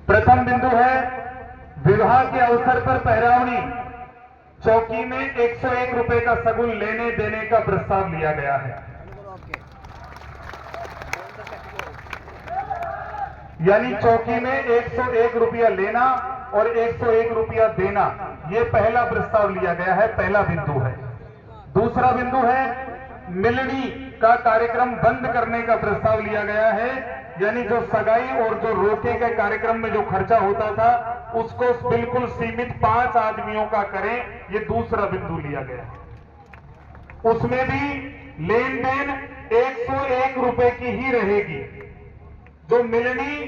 प्रथम बिंदु है विवाह के अवसर पर पहरावनी चौकी में 101 रुपए का सगुन लेने देने का प्रस्ताव लिया गया है। यानी चौकी में 101 रुपया लेना और 101 रुपया देना, यह पहला प्रस्ताव लिया गया है, पहला बिंदु है। दूसरा बिंदु है मिलनी का कार्यक्रम बंद करने का प्रस्ताव लिया गया है। यानी जो सगाई और जो रोके के कार्यक्रम में जो खर्चा होता था उसको बिल्कुल सीमित 5 आदमियों का करें, ये दूसरा बिंदु लिया गया है। उसमें भी लेन देन 101 रुपए की ही रहेगी। जो मिलनी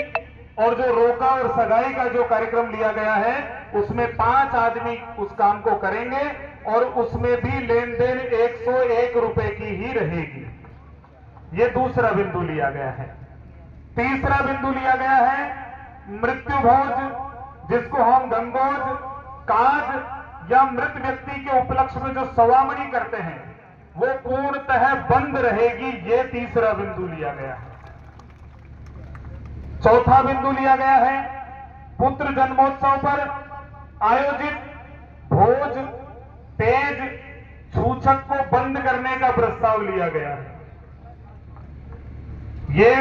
और जो रोका और सगाई का जो कार्यक्रम लिया गया है उसमें 5 आदमी उस काम को करेंगे और उसमें भी लेन देन 101 रुपए की ही रहेगी। यह दूसरा बिंदु लिया गया है। तीसरा बिंदु लिया गया है मृत्यु भोज, जिसको हम गंगोज, काज या मृत व्यक्ति के उपलक्ष्य में जो सवामणी करते हैं वो पूर्णतः बंद रहेगी। यह तीसरा बिंदु लिया गया है। चौथा बिंदु लिया गया है पुत्र जन्मोत्सव पर आयोजित भोज, तेज, सूचक को बंद करने का प्रस्ताव लिया गया है। ये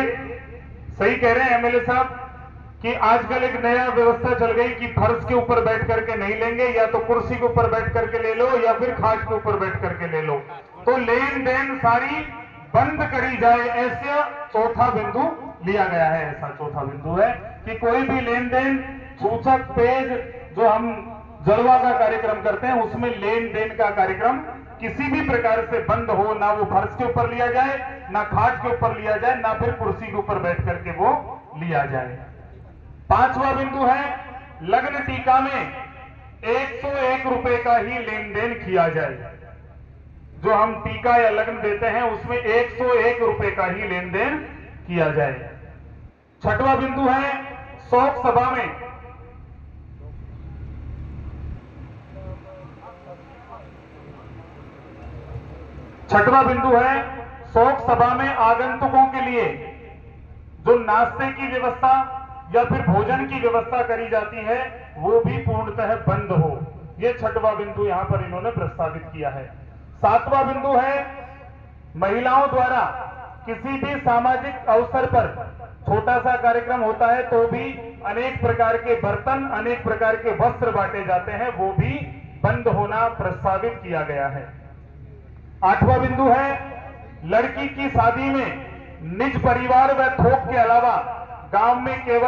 सही कह रहे हैं एमएलए साहब कि आजकल एक नया व्यवस्था चल गई कि फर्श के ऊपर बैठ करके नहीं लेंगे, या तो कुर्सी के ऊपर बैठ करके ले लो या फिर खाट के ऊपर बैठ करके ले लो, तो लेन देन सारी बंद करी जाए, ऐसा चौथा बिंदु लिया गया है। ऐसा चौथा बिंदु है कि कोई भी लेन देन, सूचक, पेज, जो हम जलवा का कार्यक्रम करते हैं उसमें लेन देन का कार्यक्रम किसी भी प्रकार से बंद हो, ना वो फर्श के ऊपर लिया जाए, ना खाट के ऊपर लिया जाए, ना फिर कुर्सी के ऊपर बैठ करके वो लिया जाए। पांचवा बिंदु है लग्न टीका में 101 रुपए का ही लेन देन किया जाए। जो हम टीका या लग्न देते हैं उसमें 101 रुपए का ही लेन देन किया जाए। छठवां बिंदु है शोक सभा में शोक सभा में आगंतुकों के लिए जो नाश्ते की व्यवस्था या फिर भोजन की व्यवस्था करी जाती है वो भी पूर्णतः बंद हो। यह छठवां बिंदु यहां पर इन्होंने प्रस्तावित किया है। सातवां बिंदु है महिलाओं द्वारा किसी भी सामाजिक अवसर पर छोटा सा कार्यक्रम होता है तो भी अनेक प्रकार के बर्तन, अनेक प्रकार के वस्त्र बांटे जाते हैं, वो भी बंद होना प्रस्तावित किया गया है। आठवां बिंदु है लड़की की शादी में निज परिवार व थोक के अलावा गांव में केवल